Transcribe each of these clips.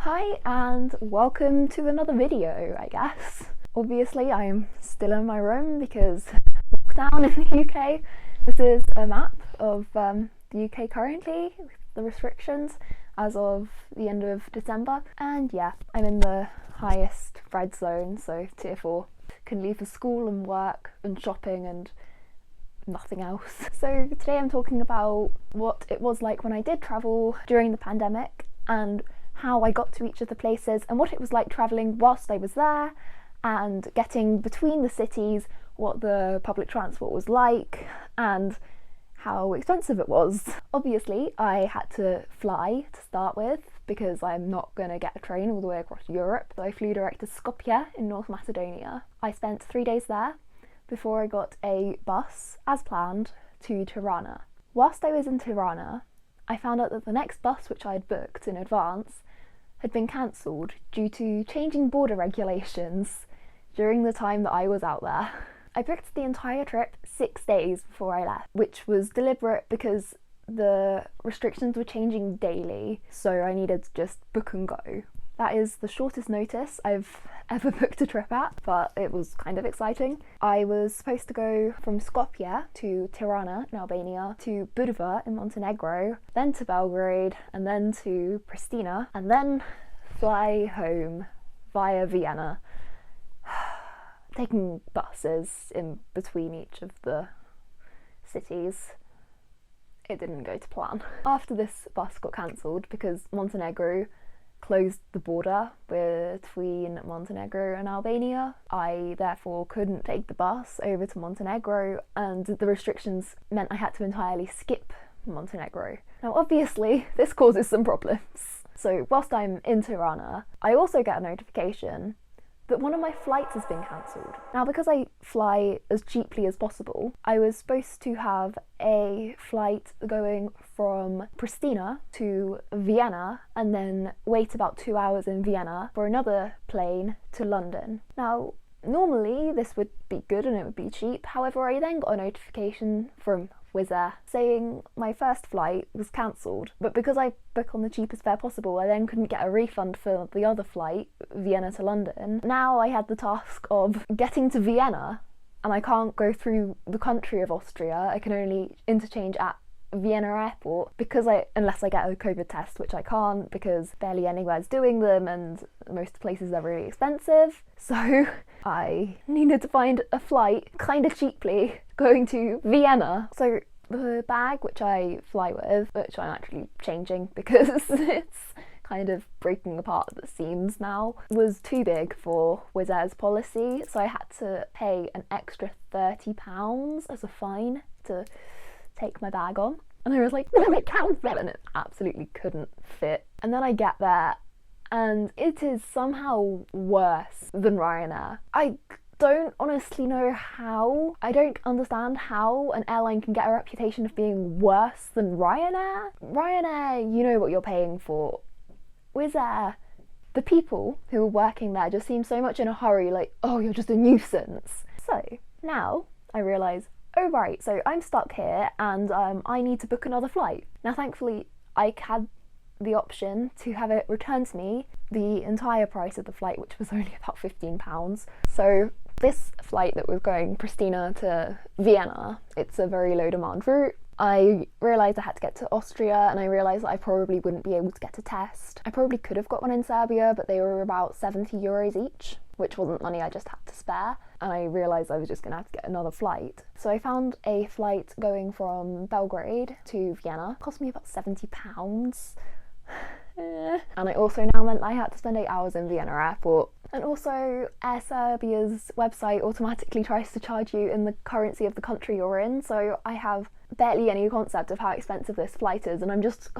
Hi and welcome to another video, I guess. Obviously I'm still in my room because lockdown in the UK. This is a map of the UK currently, with the restrictions as of the end of December. And yeah, I'm in the highest red zone, so tier 4. Can leave for school and work and shopping and nothing else. So today I'm talking about what it was like when I did travel during the pandemic and how I got to each of the places and what it was like travelling whilst I was there and getting between the cities, what the public transport was like and how expensive it was. Obviously I had to fly to start with because I'm not going to get a train all the way across Europe, so I flew direct to Skopje in North Macedonia. I spent 3 days there before I got a bus, as planned, to Tirana. Whilst I was in Tirana, I found out that the next bus which I had booked in advance had been cancelled due to changing border regulations during the time that I was out there. I booked the entire trip 6 days before I left, which was deliberate because the restrictions were changing daily, so I needed to just book and go. That is the shortest notice I've ever booked a trip at, but it was kind of exciting. I was supposed to go from Skopje to Tirana in Albania, to Budva in Montenegro, then to Belgrade, and then to Pristina, and then fly home via Vienna, taking buses in between each of the cities. It didn't go to plan. After this bus got cancelled because Montenegro closed the border between Montenegro and Albania, I therefore couldn't take the bus over to Montenegro, and the restrictions meant I had to entirely skip Montenegro. Now obviously this causes some problems. So whilst I'm in Tirana, I also get a notification that one of my flights has been cancelled. Now because I fly as cheaply as possible, I was supposed to have a flight going from Pristina to Vienna and then wait about 2 hours in Vienna for another plane to London. Now normally this would be good and it would be cheap, however I then got a notification from Wizz Air saying my first flight was cancelled, but because I booked on the cheapest fare possible, I then couldn't get a refund for the other flight, Vienna to London. Now I had the task of getting to Vienna, and I can't go through the country of Austria. I can only interchange at Vienna airport unless I get a COVID test, which I can't because barely anywhere's doing them and most places are really expensive. So I needed to find a flight kind of cheaply going to Vienna. So the bag which I fly with, which I'm actually changing because it's kind of breaking apart at the seams now, was too big for Wizz Air's policy, so I had to pay an extra £30 as a fine to take my bag on. And I was like, no, it can't fit, and it absolutely couldn't fit. And then I get there and it is somehow worse than Ryanair. I don't honestly know how. I don't understand how an airline can get a reputation of being worse than Ryanair. Ryanair, you know what you're paying for. Wizz Air, the people who were working there just seem so much in a hurry, like, oh, you're just a nuisance. So now I realise, oh right, so I'm stuck here and I need to book another flight. Now thankfully I had the option to have it returned to me the entire price of the flight, which was only about £15. So this flight that was going Pristina to Vienna, it's a very low demand route. I realised I had to get to Austria and I realised that I probably wouldn't be able to get a test. I probably could have got one in Serbia, but they were about €70 each, which wasn't money I just had to spare. And I realised I was just going to have to get another flight. So I found a flight going from Belgrade to Vienna. It cost me about £70. And it also now meant I had to spend 8 hours in Vienna airport. And also Air Serbia's website automatically tries to charge you in the currency of the country you're in, so I have barely any concept of how expensive this flight is, and I'm just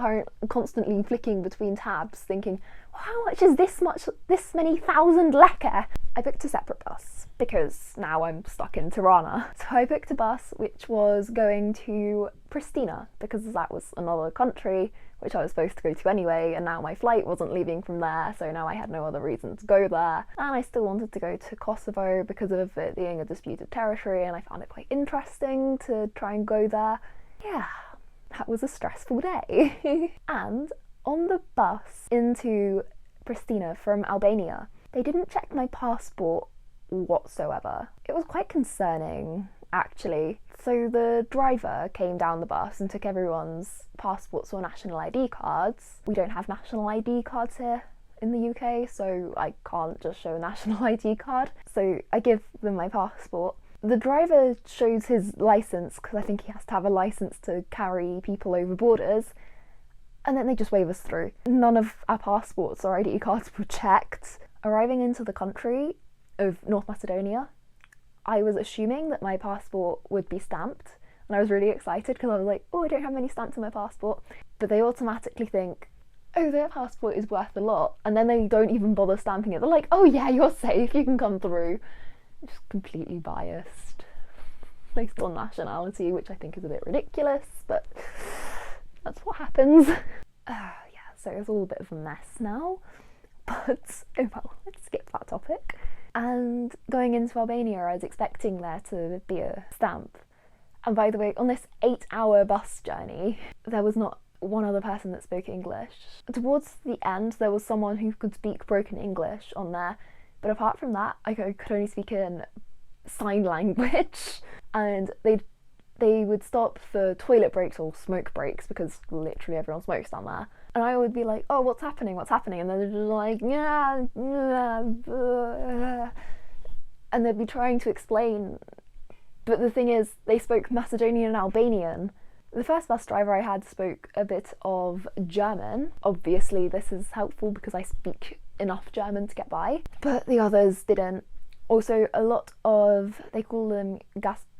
constantly flicking between tabs thinking, how much is this many thousand leka? I booked a separate bus because now I'm stuck in Tirana. So I booked a bus which was going to Pristina because that was another country which I was supposed to go to anyway, and now my flight wasn't leaving from there, so now I had no other reason to go there. And I still wanted to go to Kosovo because of it being a disputed territory, and I found it quite interesting to try and go there. Yeah, that was a stressful day. And on the bus into Pristina from Albania. They didn't check my passport whatsoever. It was quite concerning, actually. So the driver came down the bus and took everyone's passports or national ID cards. We don't have national ID cards here in the UK, so I can't just show a national ID card. So I give them my passport. The driver shows his licence, because I think he has to have a licence to carry people over borders, and then they just wave us through. None of our passports or ID cards were checked. Arriving into the country of North Macedonia, I was assuming that my passport would be stamped, and I was really excited because I was like, oh, I don't have many stamps in my passport. But they automatically think, oh, their passport is worth a lot, and then they don't even bother stamping it. They're like, oh yeah, you're safe, you can come through. Just completely biased based on nationality, which I think is a bit ridiculous, but that's what happens. Yeah, so it's all a bit of a mess now, but oh well, let's skip that topic. And going into Albania, I was expecting there to be a stamp. And by the way, on this 8-hour bus journey, there was not one other person that spoke English. Towards the end, there was someone who could speak broken English on there, but apart from that, I could only speak in sign language. And they would stop for toilet breaks or smoke breaks, because literally everyone smokes down there. And I would be like, oh, what's happening? And then they're just like, yeah, and they'd be trying to explain. But the thing is, they spoke Macedonian and Albanian. The first bus driver I had spoke a bit of German. Obviously, this is helpful because I speak enough German to get by. But the others didn't. Also, a lot of, they call them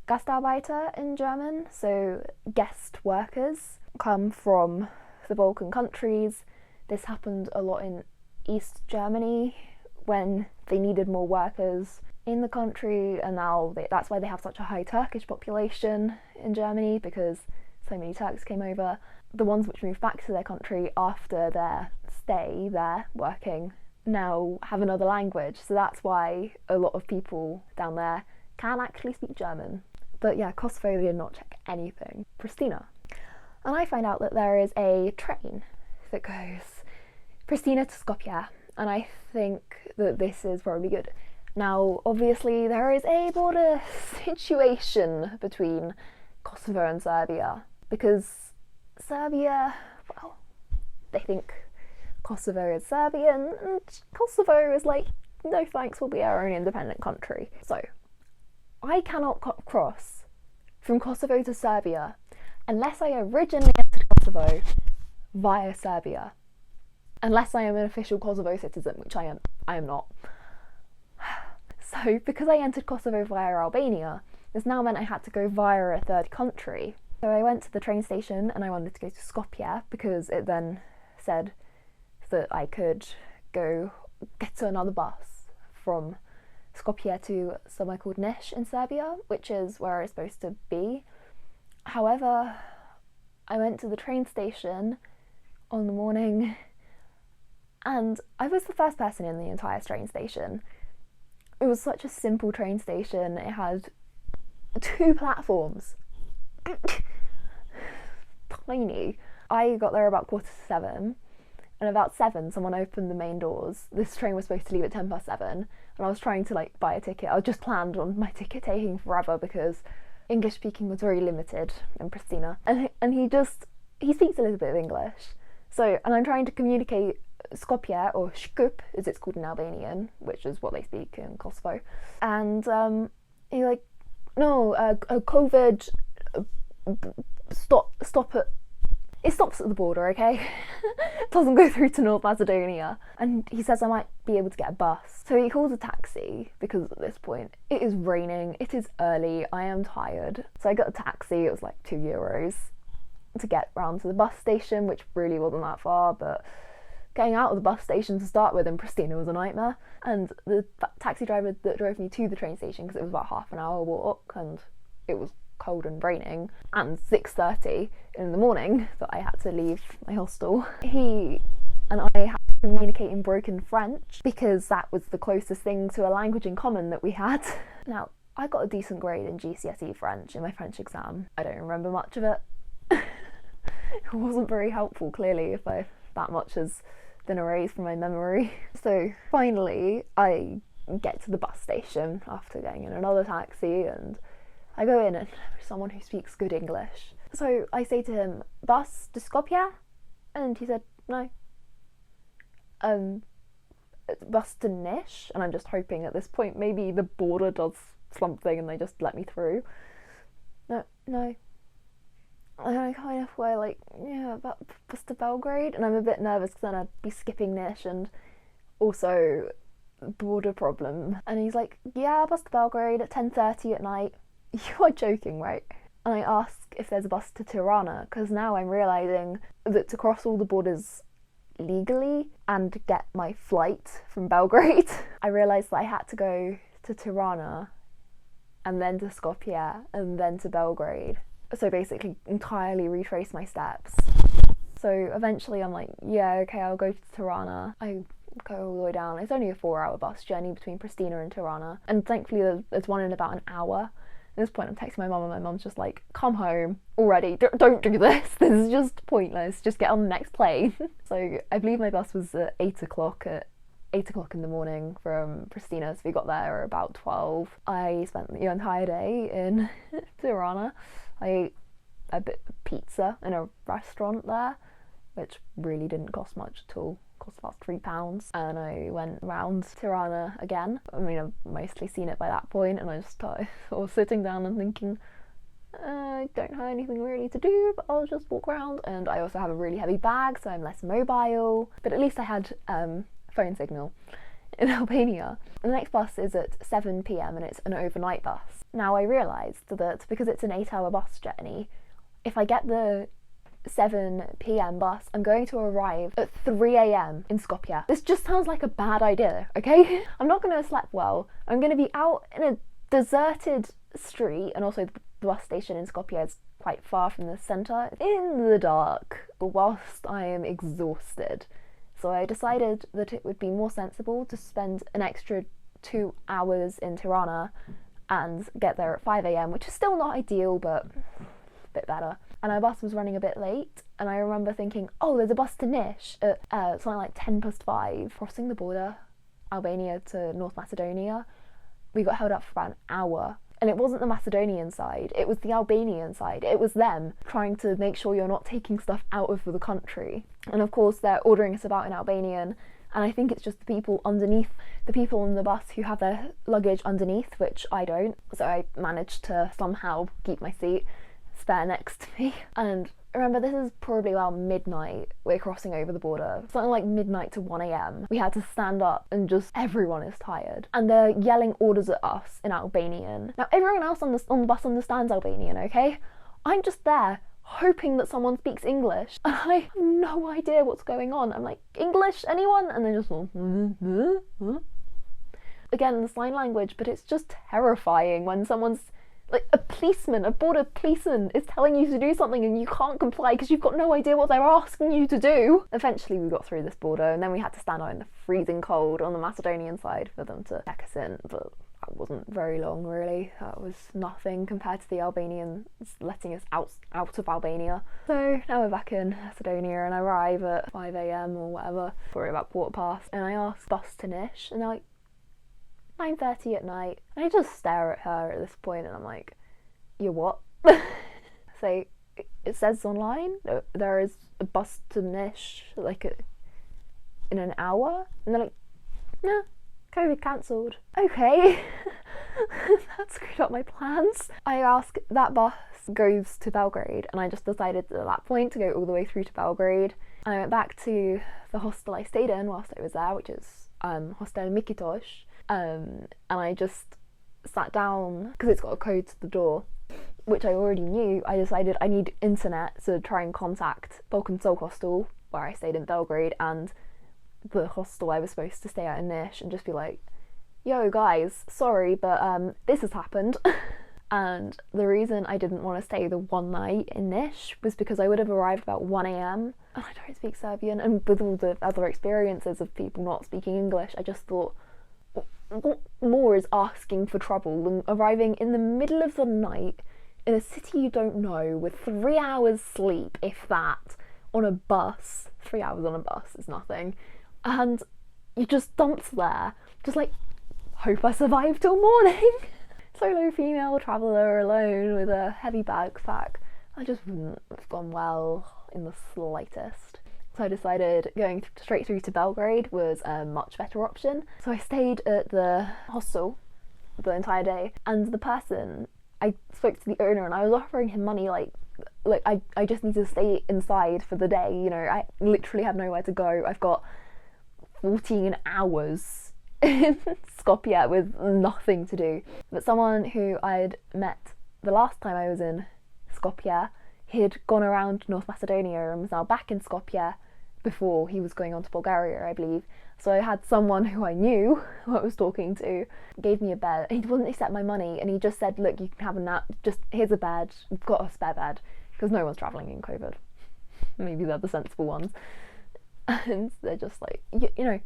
Gastarbeiter in German, so guest workers, come from the Balkan countries. This happened a lot in East Germany when they needed more workers in the country, and now that's why they have such a high Turkish population in Germany, because so many Turks came over. The ones which moved back to their country after their stay there working now have another language, so that's why a lot of people down there can actually speak German. But yeah, Kosovo did not check anything. Pristina. And I find out that there is a train that goes Pristina to Skopje, and I think that this is probably good. Now, obviously, there is a border situation between Kosovo and Serbia, because Serbia, well, they think Kosovo is Serbian, and Kosovo is like, no thanks, we'll be our own independent country. So, I cannot cross from Kosovo to Serbia unless I originally entered Kosovo via Serbia. Unless I am an official Kosovo citizen, which I am not. So, because I entered Kosovo via Albania, this now meant I had to go via a third country. So I went to the train station and I wanted to go to Skopje, because it then said that I could go get to another bus from Skopje to somewhere called Niš in Serbia, which is where I was supposed to be. However, I went to the train station on the morning and I was the first person in the entire train station. It was such a simple train station. It had 2 platforms. Tiny. I got there about 7:15, and about 7 someone opened the main doors. This train was supposed to leave at 7:10, and I was trying to buy a ticket. I just planned on my ticket taking forever because English speaking was very limited in Pristina, and he speaks a little bit of English. So, and I'm trying to communicate Skopje, or Shkup as it's called in Albanian, which is what they speak in Kosovo. And he's like, no, COVID, stop at, it stops at the border, okay? It doesn't go through to North Macedonia. And he says I might be able to get a bus. So he calls a taxi, because at this point it is raining, it is early, I am tired. So I got a taxi, it was like €2 to get round to the bus station, which really wasn't that far, but getting out of the bus station to start with in Pristina was a nightmare. And the taxi driver that drove me to the train station, because it was about half an hour walk and it was cold and raining, and 6:30 in the morning that I had to leave my hostel, he and I had to communicate in broken French because that was the closest thing to a language in common that we had. Now, I got a decent grade in GCSE French in my French exam. I don't remember much of it. It wasn't very helpful, clearly, if that much has been erased from my memory. So finally I get to the bus station after getting in another taxi, and I go in and there's someone who speaks good English. So I say to him, bus to Skopje? And he said, no. Bus to Niš? And I'm just hoping at this point maybe the border does something and they just let me through. No. And I kind of were like, yeah, bus to Belgrade? And I'm a bit nervous because then I'd be skipping Niš and also border problem. And he's like, yeah, bus to Belgrade at 10:30 at night. You are joking, right? And I ask if there's a bus to Tirana, because now I'm realising that to cross all the borders legally and get my flight from Belgrade, I realised that I had to go to Tirana and then to Skopje and then to Belgrade. So basically entirely retrace my steps. So eventually I'm like, yeah, okay, I'll go to Tirana. I go all the way down. It's only a 4-hour bus journey between Pristina and Tirana, and thankfully there's one in about an hour. At this point I'm texting my mum and my mum's just like, come home already, don't do this is just pointless, just get on the next plane. So I believe my bus was at 8 o'clock in the morning from Pristina, so we got there at about 12. I spent the entire day in Tirana. I ate a bit of pizza in a restaurant there, which really didn't cost much at all. Cost about £3, and I went around Tirana again. I mean, I've mostly seen it by that point, and I just started sort of sitting down and thinking, I don't have anything really to do, but I'll just walk around. And I also have a really heavy bag, so I'm less mobile, but at least I had phone signal in Albania. The next bus is at 7 p.m. and it's an overnight bus. Now I realised that because it's an 8-hour bus journey, if I get the 7 p.m. bus, I'm going to arrive at 3 a.m. in Skopje. This just sounds like a bad idea, okay? I'm not going to sleep well. I'm going to be out in a deserted street, and also the bus station in Skopje is quite far from the centre, in the dark, whilst I am exhausted. So I decided that it would be more sensible to spend an extra 2 hours in Tirana and get there at 5 a.m, which is still not ideal, but a bit better. And our bus was running a bit late, and I remember thinking, oh, there's a bus to Niš at something like 5:10, crossing the border, Albania to North Macedonia. We got held up for about an hour, and it wasn't the Macedonian side, it was the Albanian side. It was them trying to make sure you're not taking stuff out of the country. And of course they're ordering us about in Albanian, and I think it's just the people underneath, the people on the bus who have their luggage underneath, which I don't. So I managed to somehow keep my seat spare next to me. And remember, this is probably about midnight, we're crossing over the border, something like midnight to 1 a.m. We had to stand up and just, everyone is tired, and they're yelling orders at us in Albanian. Now everyone else on the bus understands Albanian, okay? I'm just there hoping that someone speaks English, and I have no idea what's going on. I'm like, English, anyone? And then just again, the sign language, but it's just terrifying when someone's like a policeman, a border policeman is telling you to do something and you can't comply because you've got no idea what they're asking you to do. Eventually we got through this border, and then we had to stand out in the freezing cold on the Macedonian side for them to check us in, but that wasn't very long really. That was nothing compared to the Albanians letting us out of Albania. So now we're back in Macedonia, and I arrive at 5 a.m. or whatever, probably about 15:15, and I ask bus to Niš, and they're like, 9:30 at night. And I just stare at her at this point, and I'm like, you what? So it says online there is a bus to Niš like in an hour, and they're like, nah, COVID cancelled. Okay. That screwed up my plans. I ask, that bus goes to Belgrade, and I just decided at that point to go all the way through to Belgrade. And I went back to the hostel I stayed in whilst I was there, which is Hostel Mikitosh. And I just sat down, because it's got a code to the door, which I already knew. I decided I need internet to try and contact Balkan Soul Hostel, where I stayed in Belgrade, and the hostel I was supposed to stay at in Niš, and just be like, yo guys, sorry, but this has happened. And the reason I didn't want to stay the one night in Niš was because I would have arrived about 1 a.m. and I don't speak Serbian, and with all the other experiences of people not speaking English, I just thought, what more is asking for trouble than arriving in the middle of the night in a city you don't know with 3 hours sleep, if that, on a bus. 3 hours on a bus is nothing. and you just dumped there, just like, hope I survive till morning. Solo female traveller alone with a heavy backpack. I just wouldn't have gone well in the slightest. So I decided going straight through to Belgrade was a much better option. So I stayed at the hostel the entire day, and the person, I spoke to the owner and I was offering him money like I just need to stay inside for the day, you know, I literally have nowhere to go. I've got 14 hours in Skopje with nothing to do. But someone who I'd met the last time I was in Skopje, he'd gone around North Macedonia and was now back in Skopje before he was going on to Bulgaria, I believe. So I had someone who I knew, who I was talking to, gave me a bed. He wouldn't accept my money and he just said, look, you can have a nap, just here's a bed, we've got a spare bed, because no one's travelling in COVID. Maybe they're the sensible ones. And they're just like, you know,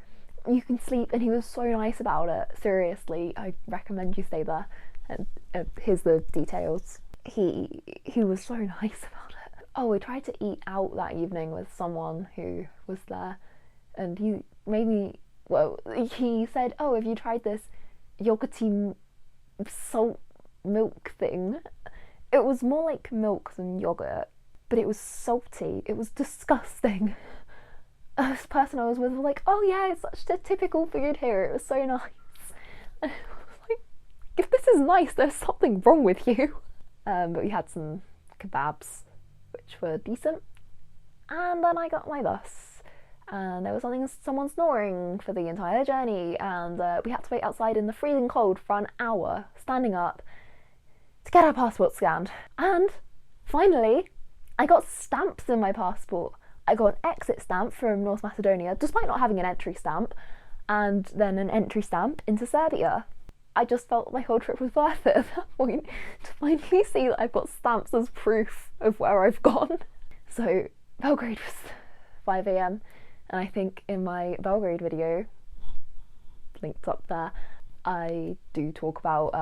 you can sleep, and he was so nice about it. Seriously, I recommend you stay there. And here's the details. He was so nice about it. Oh, we tried to eat out that evening with someone who was there, and he said, oh, have you tried this yogurty salt milk thing? It was more like milk than yogurt, but it was salty. It was disgusting. This person I was with was like, oh yeah, it's such a typical food here, it was so nice. And I was like, if this is nice, there's something wrong with you. But we had some kebabs, which were decent. And then I got my bus, and there was someone snoring for the entire journey, and we had to wait outside in the freezing cold for an hour, standing up, to get our passport scanned. And finally, I got stamps in my passport. I got an exit stamp from North Macedonia, despite not having an entry stamp, and then an entry stamp into Serbia. I just felt my whole trip was worth it at that point, to finally see that I've got stamps as proof of where I've gone. So Belgrade was 5 a.m, and I think in my Belgrade video, linked up there, I do talk about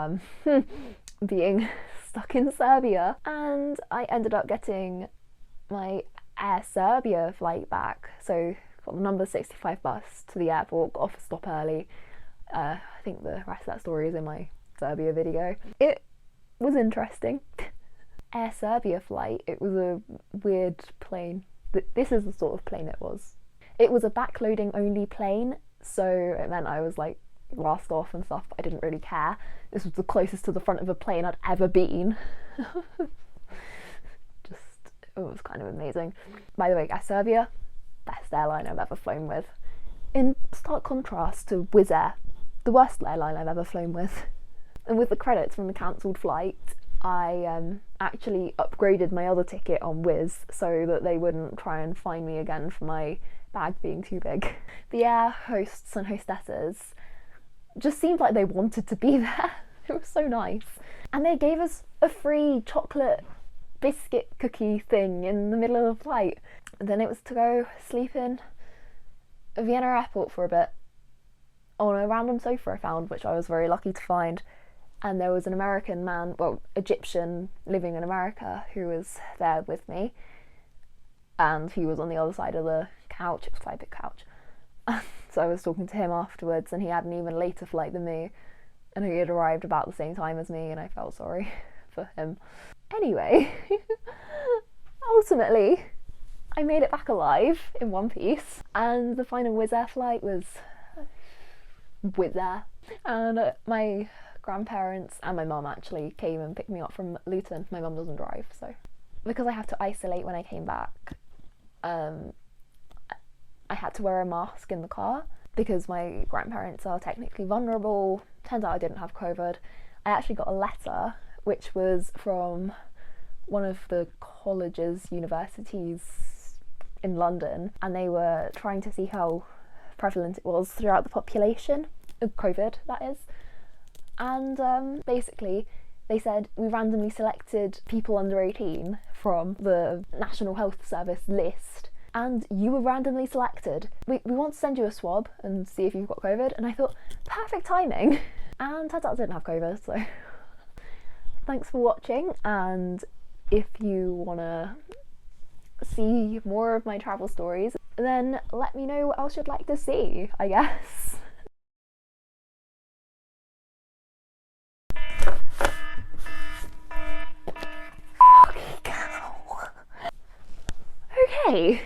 being stuck in Serbia, and I ended up getting my Air Serbia flight back, so got the number 65 bus to the airport, got off a stop early. I think the rest of that story is in my Serbia video. It was interesting. Air Serbia flight, it was a weird plane. This is the sort of plane it was. It was a backloading only plane, so it meant I was like last off and stuff, but I didn't really care. This was the closest to the front of a plane I'd ever been. It was kind of amazing. By the way, Air Serbia, best airline I've ever flown with. In stark contrast to Wizz Air, the worst airline I've ever flown with. And with the credits from the cancelled flight, I actually upgraded my other ticket on Wizz so that they wouldn't try and fine me again for my bag being too big. The air hosts and hostesses just seemed like they wanted to be there. It was so nice. And they gave us a free chocolate biscuit cookie thing in the middle of the flight. And then it was to go sleep in Vienna airport for a bit on a random sofa I found, which I was very lucky to find. And there was an American man, well, Egyptian living in America, who was there with me, and he was on the other side of the couch. It was quite a big couch. So I was talking to him afterwards, and he had an even later flight than me, and he had arrived about the same time as me, and I felt sorry for him. Anyway, ultimately, I made it back alive in one piece, and the final Wizz Air flight was Wizz Air. And my grandparents and my mum actually came and picked me up from Luton. My mum doesn't drive, so because I had to isolate when I came back, I had to wear a mask in the car because my grandparents are technically vulnerable. Turns out I didn't have COVID. I actually got a letter which was from one of the colleges, universities in London, and they were trying to see how prevalent it was throughout the population of COVID, that is. And basically they said, we randomly selected people under 18 from the National Health Service list, and you were randomly selected. We want to send you a swab and see if you've got COVID. And I thought, perfect timing. And turns out I didn't have COVID, so thanks for watching, and if you want to see more of my travel stories, then let me know what else you'd like to see, I guess. Fucking cow. Okay.